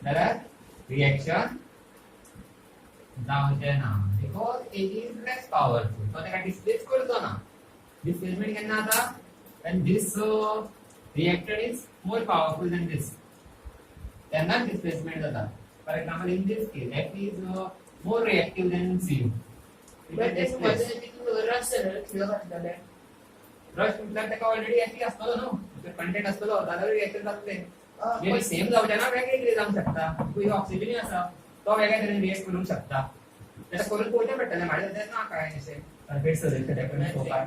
जाल्यार रिएक्शन जावचें ना because AG is less powerful तो तेका डिस्प्लेस करचो ना डिस्प्लेसमेंट केन्ना जाता when this reactor is more powerful than this then that displacement जाता for example in this case that is more reactive than Cu but ते समजून तितून रस थियो घातलेले रश म्हटल्यार तेका ऑलरेडी ऍक्टिव्ह आसतलो न्हू कंटेंट आसतलो जाल्यार रिएक्टर जातलें मेबी सेम जावचें ना वेगळें कितें जावंक शकता तुका ऑक्सिजन आसा तो वेगळ्या तरेन रिएक्ट करूंक शकता तेका करून पळोवचें पडटलें म्हाजे तें ना काय अशें सल्फेट सल्फेट तेका पळोवपाक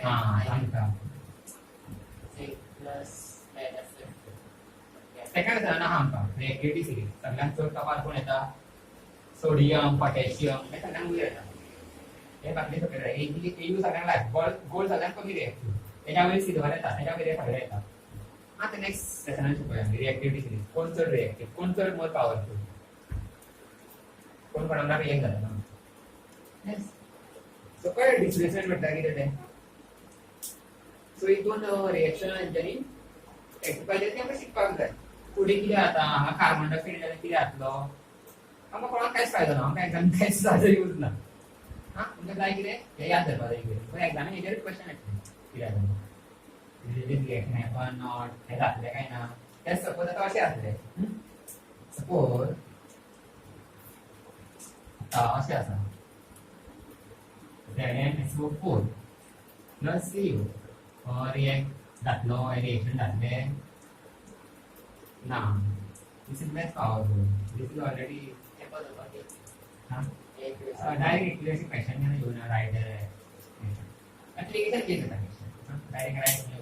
हां सांगता तेका जाणा आमकां रिएक्टिविटी सिरीज सगळ्यांत चड कपाल कोण येता सोडियम पोटॅशियम हे सगळ्यांक वयर येता हे बाकी सगळे एयू सगळ्यांक लायक गोल्ड सगळ्यांत कमी रिएक्टिव्ह तेच्या वयर सिल्वर येता तेच्या वयर सगळे येता आतां नेक्स्ट सेशनान शिकूया रिएक्टिविटी सिरीज कोण चड रिएक्टिव्ह कोण चड मोर पावरफुल कोण कोणाक रिएक्ट जाता ना सो कळ्ळें डिस्प्लेसमेंट म्हटल्यार कितें तें सो हितून रिएक्शन हेंच्यांनी प्रॅक्टिकली तें शिकपाक जाय फुडें कितें जाता हांगा कार्बन डायऑक्सायड जाल्यार कितें जातलो आमकां कोणाक कांयच फायदो ना आमकां एग्जाम कांयच जाता यूज ना हां तुमकां जाय कितें हें याद धरपाक जाय कितें पूण एग्जामीन हेजेरूच क्वेश्चन येतले कितें जाता रिएक्शन हॅपन नॉट हें जातलें काय ना तें सपोज आतां अशें जातलें सपोज अशें आसा ZnSO4 plus Cu रिएक्ट जातलो रिएक्शन जातलें ना this is less powerful this is already direct equation question घेऊन येऊन राइट एप्लीकेशन केलं क्वेश्चन डायरेक्ट राइट घेऊन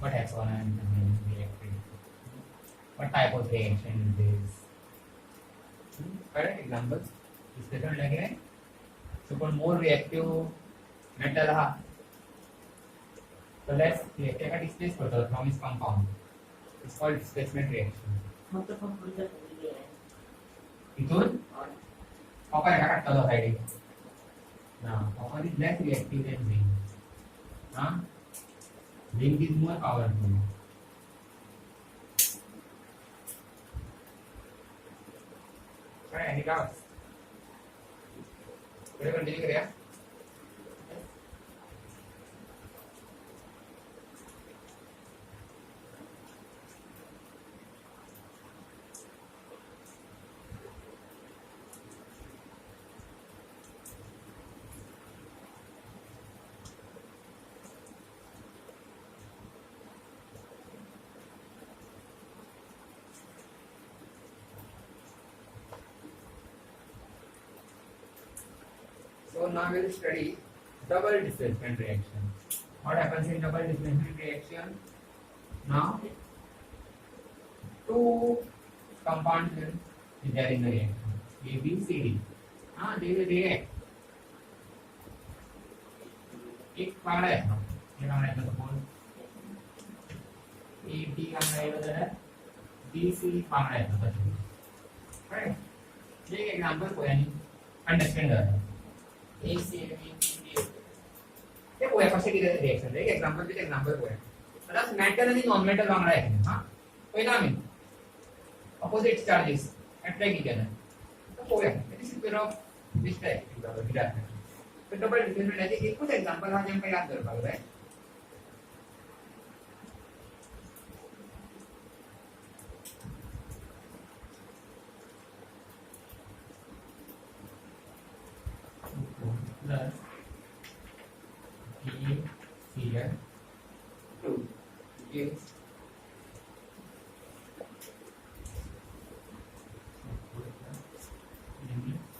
what happened and reacted what type of reaction is this correct examples discussion लगे so for more reactive metal ha so let's take a displace photo from this compound it's called displacement reaction इथून copper एका काढतो side ना copper is less reactive than zinc हां zinc is more powerful काय any doubts पुढे continue करूया So now we'll study double displacement reaction. What happens in double displacement reaction? Now two compounds will be there in the reaction. A, B, C, D. They will react. एक पागड़ा है ना, ये पागड़ा है तो कौन? A, B पागड़ा है उधर है, B, C पागड़ा है तो बच्चे, right? ये एक एग्जांपल को यानी अंडरस्टैंड कर A, C, B, D ये वो है फर्स्ट की रिएक्शन है, एक एग्जांपल को है, मतलब मेटल आणि नॉन मेटल पागड़ा है, हाँ? पहिला मी opposite charges attract each other. तो वो है, this is pair of this type. तो डबल डिस्प्लेसमेंट है एक कुछ एग्जांपल आज हम याद कर पाओगे plus B here 2 gives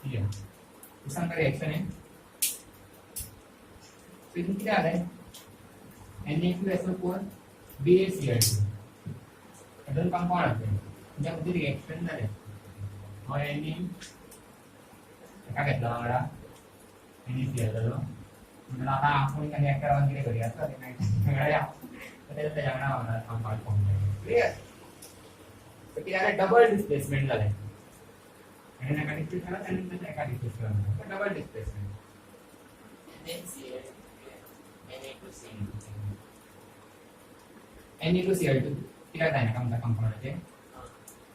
here इसका रिएक्शन है तो इनकी क्या है Na2SO4 BaCl2 दोन कंपाउंड आते हैं जब ती रिएक्शन झाले और Na एका घेतला वांगडा NaCl झालो म्हणून आता आपण काही रिएक्टर वगैरे करूया असं नाही वेगळा तर त्याच्या वांगडा कंपाउंड फॉर्म झाले क्लियर तो किती आहे डबल डिस्प्लेसमेंट झाले आणि एका डिस्प्लेसमेंट झाला त्यानंतर एका displacement double displacement Na2Cl2 tidak tanya kamu tentang compound aja.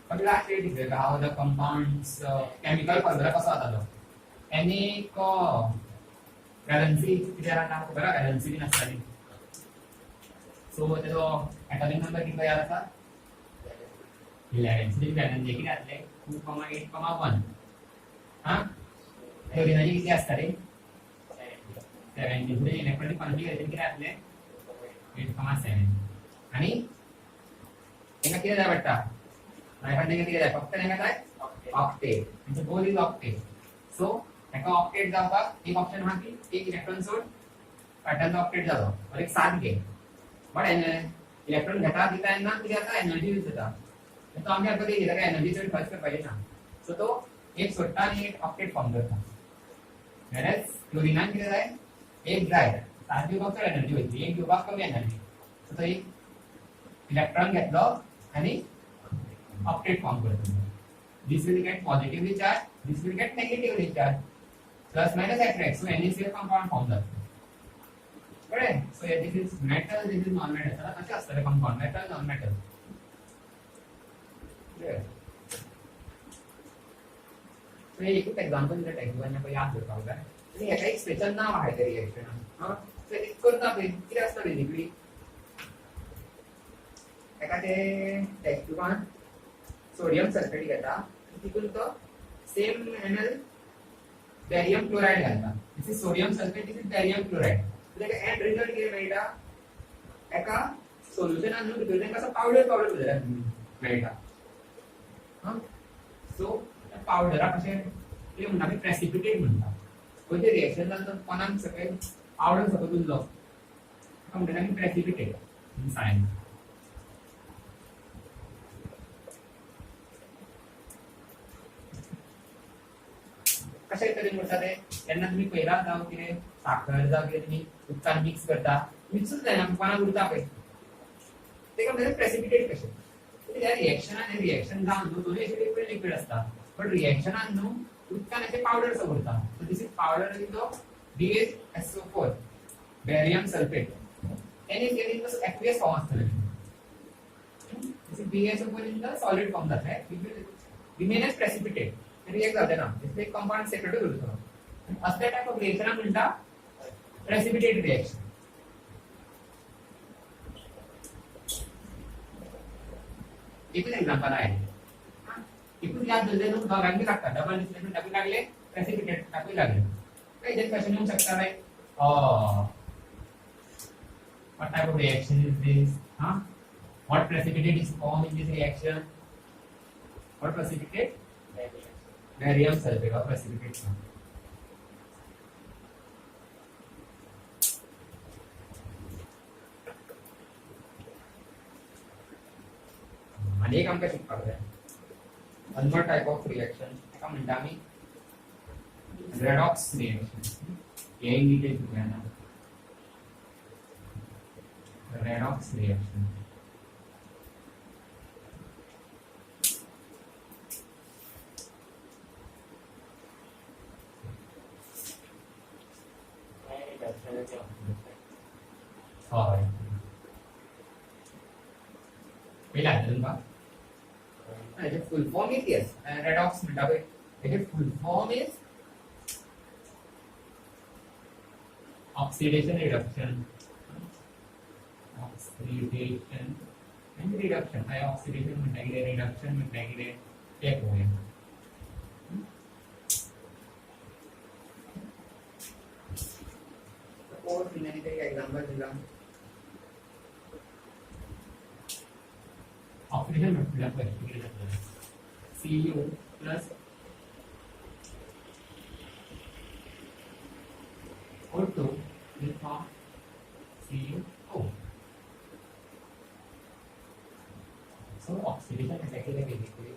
Tapi lah saya juga how the compounds chemical formula कसं आता तो. Na को valency किती राहता बघा valency भी नसतानी. So त्याचा atomic number किती याद आता? 11. So valency किती असले 2,8,1. हां? हे विनाजी किती असतात रे? 70 पुढे इलेक्ट्रॉनिक कॉन्फिगरेशन किती असले 8,7 आणि एका किती आहे वाटता रायफांडे किती आहे फक्त नाही काय ऑक्टेट म्हणजे गोल इज ऑक्टेट सो एका ऑक्टेट जाता एक ऑप्शन हा की एक इलेक्ट्रॉन सोड पॅटर्न ऑक्टेट जातो और एक 7 घे बट इलेक्ट्रॉन घेता दिता ना किती आता एनर्जी यूज होता तो आम्ही आता ते काय एनर्जी सोड खर्च कर पाहिजे ना सो तो एक सोडता आणि एक ऑक्टेट फॉर्म करता वेरएस क्लोरीन किती आहे एक जाय 7 विभाग एनर्जी होती एक विभाग कमी एनर्जी तो एक इलेक्ट्रॉन घेतलो आणि ऑक्टेट फॉर्म करतो this will get positively charge this will get negatively charge plus minus attract so NaCl compound form जातो कळले सो this is metal this is non metal तर कसे असतात कंपाउंड मेटल नॉन मेटल तो एक एग्जांपल दिलं text one आपण याद करतो आपल्याला आणि याचा एक स्पेशल नाव आहे त्या रिएक्शन हां तर एक करता किती असतं बेसिकली एका ते टेक्स्ट वन सोडियम सल्फेट घेता तितून तो सेम Ml बॅरियम क्लोराइड घालता this is sodium sulphate this is barium chloride म्हणजे एंड रिझल्ट किती मेळटा एका सोल्युशनान न्हू भितर कसं पावडर भितर मेळटा हां सो पावडरा कशें ते म्हणटा आमी प्रेसिपिटेट म्हणटा खंयचे रिएक्शन जाता कोणाक सकयल पावडर सकयल उरलो म्हणटा आमी प्रेसिपिटेट इन सायन्स कशा तरेन करता ते तेन्ना तुम्ही पहिला जावं कितें साखर जावं कितें तुमी उदकान मिक्स करता मिक्सूच जायना कोणाक उरता पळय तेका म्हणटा प्रेसिपिटेट कशें त्या रिएक्शनान रिएक्शन जावन न्हू दोनूय अशे लिक्वीड लिक्वीड आसता बट रिएक्शनान न्हू उदकान अशें पावडर सो उरता so this is powder in the BaSO4 barium sulphate NaCl in the aqueous form आसतलें this is BaSO4 in the solid form जाता it will remain as precipitate react जाते ना इसलिए कंपाउंड सेपरेट उरतो असल्या टाइप ऑफ रिएक्शन म्हणटा precipitate reaction एक example आहे एकूण याद धरले न्हू दोघांनी लागता डबल डिस्प्लेसमेंट टाकू लागले प्रेसिपिटेट टाकू लागले काही जे क्वेश्चन येऊ शकता like what type of reaction is this what precipitate is formed in this reaction what precipitate barium sulfate or precipitate आणि एक आमकां शिकपाक जाय one more type of reaction ताका म्हणटा आमी रेडॉक्स रिएक्शन हे इन डिटेल शिकूया रेडॉक्स रिएक्शन हय पयलें आयकलें तुका हेजे full form is yes redox म्हणटा पळय हेजे full form is oxidation reduction oxidation and reduction काय ऑक्सिडेशन म्हणटा कितें रिडक्शन म्हणटा कितें तें पळोवया सपोज तिने कितें एग्जांपल दिला ऑक्सिडेशन म्हटल्यार पळय कितें जातलें Cu plus O2 will form CO. So oxidation is actually basically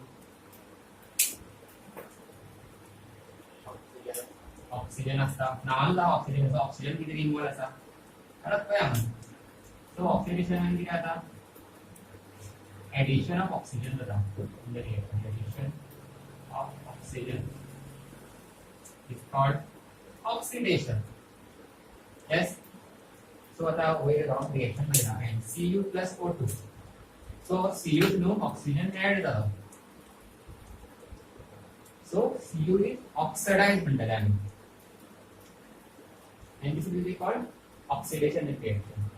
oxygen असता नावान ऑक्सिजन आसा ऑक्सिजन कितें इन्वॉल्व आसा कळत पळय आमी सो ऑक्सिडेशन कितें जाता एडिशन ऑफ ऑक्सिजन जाता in the reaction addition of oxygen is called oxidation yes so आता वयर रावन रिएक्शन मध्ये ना and Cu plus O2 so Cu नो ऑक्सिजन ऐड जालो so Cu is oxidized म्हणटले आमी and this will be called oxidation reaction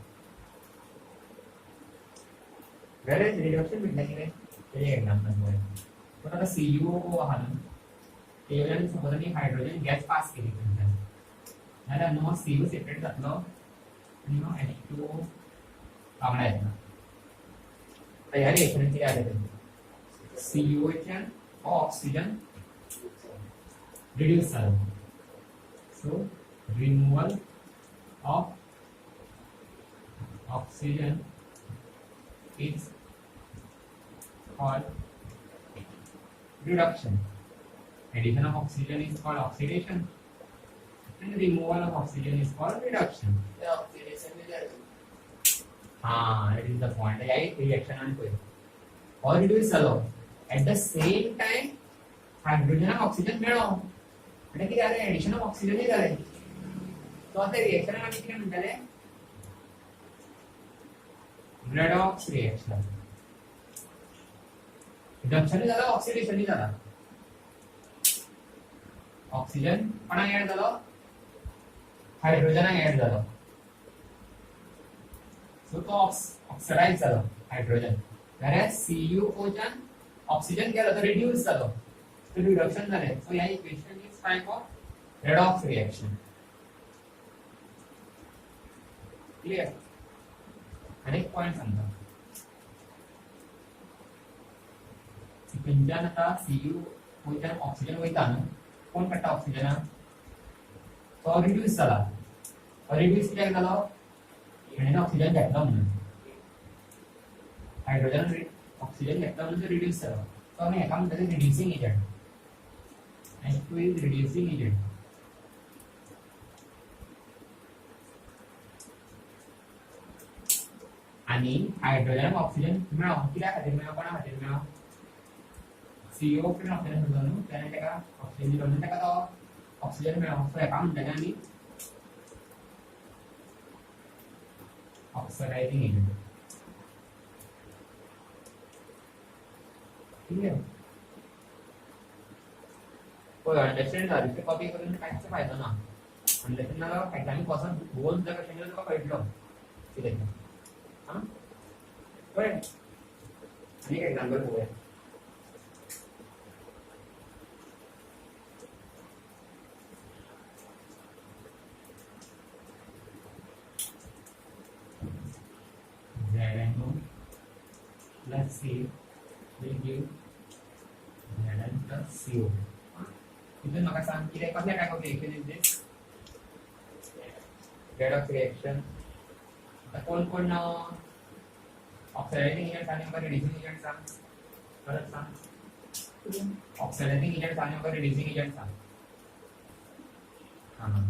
whereas reduction म्हणटा कितें ते एक्झाम्पल मध्ये पण आता CuO आहा न्हू तेवल्यान सपोज आमी हायड्रोजन गॅस पास केली म्हणटा नाल्यार नो Cu सेपरेट जातलो आनी नो H2O वांगडा येतलो ह्या रिएक्शन कितें जालें CuOच्यान ऑक्सिजन रिड्यूस जालो सो removal of oxygen is called reduction addition of oxygen is called oxidation and removal of oxygen is called reduction. The oxidation will happen. That is the point. Yeah, reaction and put. Or reduce allow. At the same time, hydrogen and oxygen मेळो. म्हणजे किती झाले addition of oxygen झाले. तो आता reaction आम्ही किती म्हणताले? Redox reaction. Reduction झाला oxidation झाला. ऑक्सिजन कोणा ऐड जालो हायड्रोजनाक ऐड जालो सो तो ऑक्सिडाइज जालो हायड्रोजन whereas CuO च्यान ऑक्सिजन गेलो तो रिड्यूस जालो तो रिडक्शन जाले सो ह्या equation is type of redox reaction clear अनेक पॉइंट सांगता सिक्वेंजान आता CuO च्यान ऑक्सिजन वयता न्हू कोण काडटा ऑक्सिजन तो रिड्यूस जाला रिड्यूस कित्याक जालो हेणेन ऑक्सिजन घेतलो म्हणून हायड्रोजन ऑक्सिजन घेतलो म्हणून तो रिड्यूस जालो तो आमी हेका म्हणटा reducing agent H2 is reducing agent आणि हायड्रोजन ऑक्सिजन मेळो कित्या खातीर मेळो कोणा खातीर मेळो CO कडे ऑक्सिजन मेळो न्हू त्याने तेका ऑक्सिजन दिलो म्हणून तेका तो ऑक्सिजन मेळो सो हेका म्हणटाले आमी ऑक्सिडायझिंग एजंट क्लियर पळय अंडरस्टँड जाला ते कॉपी करून कांयच फायदो ना अंडरस्टँड नाल्यार फायदांनी पासून बोल जर कशें तुका कळटलो कितें हां कळ्ळें आनी एक एग्जांपल पळोवया ZNO plus C will give Zn plus CO. इथून म्हाका सांग कितें कसले type of reaction is this redox reaction आता कोण कोण ऑक्सिडायझिंग एजंट आणि रिड्यूसिंग एजंट सांग परत सांग ऑक्सिडायझिंग एजंट आणि मग रिड्युसिंग एजंट सांग हां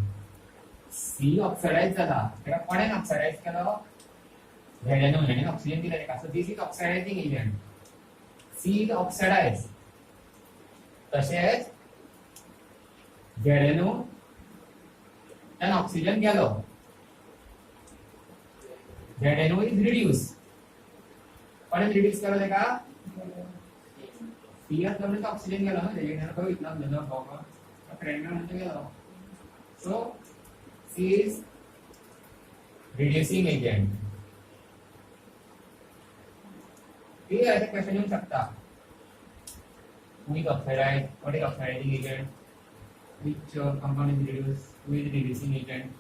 सी ऑक्सिडाइज झाला तेका कोणेन ऑक्सिडाइज केलो झेडएनओ ऑक्सिजन दिला तेका so this is oxidising agent C is oxidise तशेंच झेडएनओ त्यान ऑक्सिजन गेलो झेडएनओ इज रिड्यूस कोणेन रिड्यूस केलो तेका सी असल्यामुळे ऑक्सिजन गेलो ना त्याच्याकडे तो इतना झाला बाबा फ्रेंड म्हणतो गेलो सो सी इज रिड्यूसिंग एजंट ये ऐसे क्वेश्चन येऊ शकता who is oxidized what is oxidizing agent which compound is reduced who is reducing agent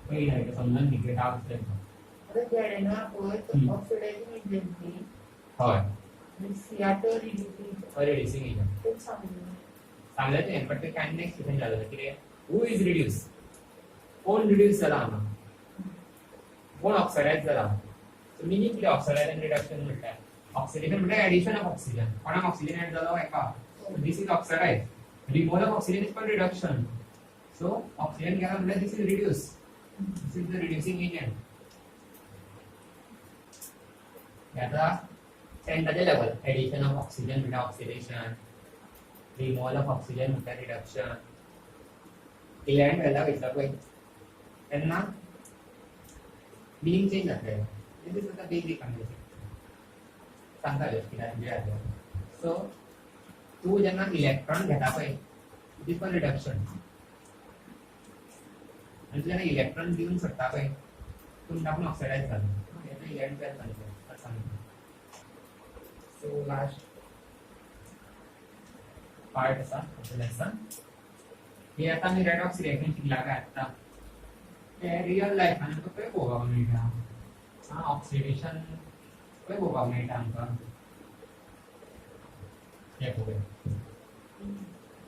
वही है समजून निघे डाउट आहे आता झेडएनओ आपण ऑक्सिडायझिंग एजंटनी होय सियाटो रिड्युसिंग रिड्युसिंग एजंट ते सांगितलं सांगले पण ते काय नेक्स्ट क्वेश्चन झालं की who is reduce कोण रिड्यूस झाला हांगा कोण ऑक्सिडाइज झाला सो मिनिंग किती ऑक्सिडाइज एंड रिडक्शन म्हणटा ऑक्सिडेशन म्हणजे एडिशन ऑफ ऑक्सिजन कोणाक ऑक्सिजन ऍड झालो एका this is oxidise removal of oxygen is called reduction so oxygen गेला म्हणजे this is reduce this is the reducing agent याचा सेंटरचे लेवल एडिशन ऑफ ऑक्सिजन म्हणजे ऑक्सिडेशन रिमूवल ऑफ ऑक्सिजन म्हणजे reduction इलँड व्हायला घेतला पळय तेन्ना meaning change जातले this is the basic concept सांगताले कित्याक म्हणजे आसले सो तू जेन्ना इलेक्ट्रॉन घेता पळय दिस वन रिडक्शन आनी तू जेन्ना इलेक्ट्रॉन दिवन सोडटा पळय तू आपण ऑक्सिडाइज जालो हें इलेक्ट्रॉन पेअर सांगितलें सो लास्ट पार्ट आसा लेसन हे आता आमी रेडॉक्स रिएक्शन शिकला काय आत्ता रियल लाइफ आणि तो काय बोगा मेळटा हां ऑक्सिडेशन काय बोगा मेळटा आमकां हे पळय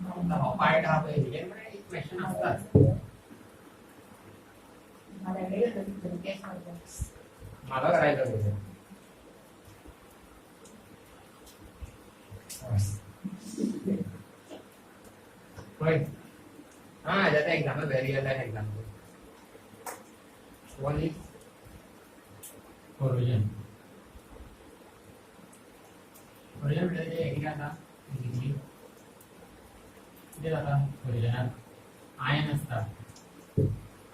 हो पार्ट हा पळय हे म्हणजे एक क्वेश्चन आसतात माझ्याकडे होतं ते सांगतो मला करायचं होतं होय हां त्याचा example real life example one is corrosion म्हणजे एक आता इझिली किती जाता corrosion आयन असतात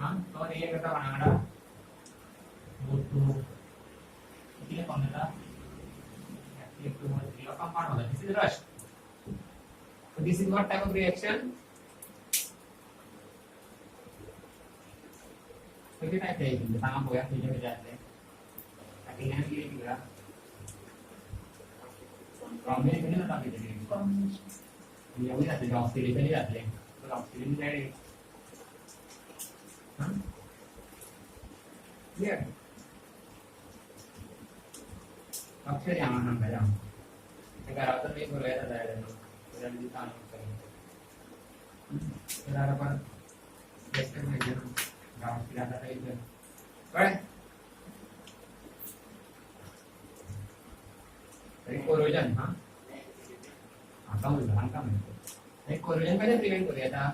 हां तो रिएक्ट करता कोणाकडा O2 किती फॉर्म येता F2O3 कंपाउंड होता this is rush so this is what type of reaction किती टाइप आहे म्हणजे सांगा बघूया किती विचारले आणि काय केले की बघा कॉम्बिनेशन ना टाकले ते कॉम्बिनेशन एवढी जाते ऑक्सिडेशन जाते तर ऑक्सिडेशन काय हां क्लियर अक्षर आम्हाला सांगा जाम ते घरात मी बोलायला जायला त्याला मी काम करतो त्याला आपण बेस्ट मेजर गाव फिरायला जायचं कळलं तरी कोरोजन हां आता म्हणतो एक कोरोजन कसे प्रिव्हेंट करूया आता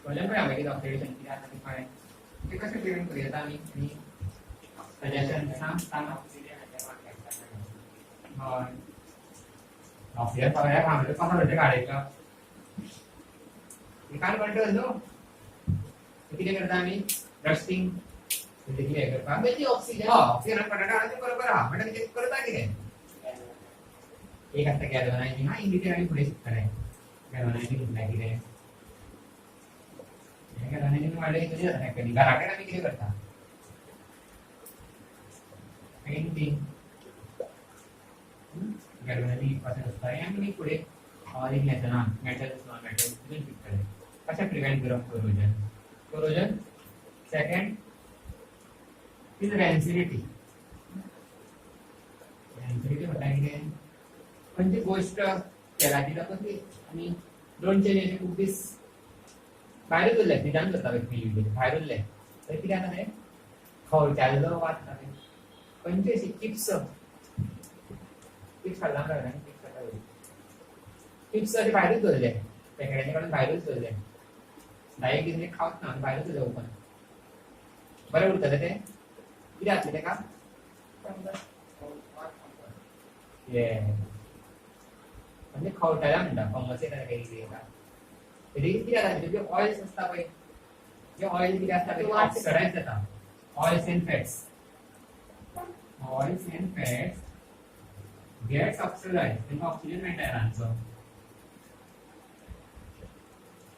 कोरोजन पण आम्ही ऑक्सिडेशन किती आता काय ते कसे प्रिव्हेंट करूया आता आम्ही सजेशन सांगा ऑक्सिजन सगळ्या कामाला कसा होते काढायचं काय म्हणतो किती करता आम्ही रस्टिंग म्हणजे किती करता म्हणजे ऑक्सिजन ऑक्सिजन पटाटा आणि बरोबर हा म्हणजे किती करता की काय एक आता गॅल्व्हनायझिंग हा इंडिकेटर आणि पुढे शिकता आहे गॅल्व्हनायझिंग कुठला की काय गॅल्व्हनायझिंग वाढले किती जातात कधी घराकडे आम्ही किती करता पेंटिंग गॅल्व्हनायझिंग पासून असतं आणि पुढे एक घेतो ना मेटल नॉन मेटल तुम्ही शिकता आहे कशा प्रिव्हेंट करू corrosion corrosion second is rancidity म्हटलं की कोणती गोष्ट केला तिला पण ती आणि दोन चेंजेस खूप दिस बाहेर उरले ती जाण जाता व्यक्ती बाहेर उरले तर किती आता ते खवळच्यालो वाचता 85 चिप्स खाल्ला ना चिप्स ते भायरूच दवरले पॅकेटाचे काडून भायरूच दवरले डायरेक्ट कितें खावच ना भायरूच दवरले ओपन बरें उरतले ते कितें जातलें तेका ये म्हणजे खवटायला म्हणटा फंगस येता तेका कितें येता तेजे कितें जाता तेजे ऑयल्स आसता पळय जे ऑयल कितें आसता ते ऑक्सिडायज जाता oils and fats gets oxidized तेंका ऑक्सिजन मेळटा एरांचो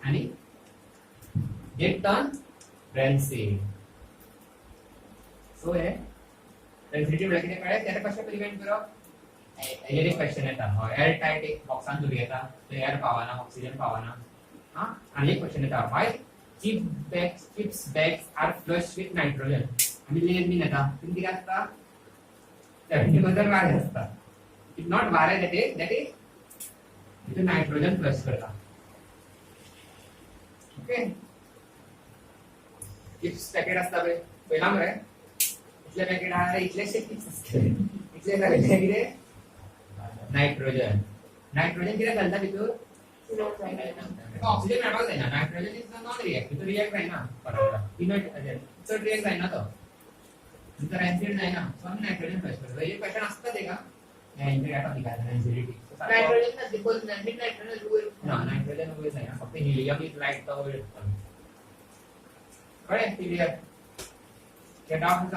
आणि get turn rancid सो हे rancid म्हणजे कितें कळ्ळें तेका कशें प्रिव्हेंट करप हेजेर एक क्वेश्चन येता एअर टाइट एक बॉक्सान दवरी येता तो एअर पावना ऑक्सिजन पावना हां आणि एक क्वेश्चन येता why chips bags are flush with nitrogen आमी लेयर बीन येता कितें आसता 70% वारे असता इट नॉट वारे that is इथे नायट्रोजन फ्लश करता ओके चिप्स पॅकेट असता पळय पयला मरे इतले पॅकेट आहा इतलेशे चिप्स असते इतले घालले कितें नायट्रोजन कितें घालता भितर ऑक्सिजन मेळपाक जायना nitrogen is non react react जायना चड रिएक्ट जायना तो नंतर रॅन्सिड जायना सो आमी नायट्रोजन फ्लश करता हे क्वेश्चन असता तेका एंट्री आता निघाला रॅन्सिडिटी नायट्रोजन मध्ये बोल नायट्रोजन वर ना नायट्रोजन वयर जायना फक्त हिलियम इज लाईट तो वयर कळ्ळें क्लियर गेट आउट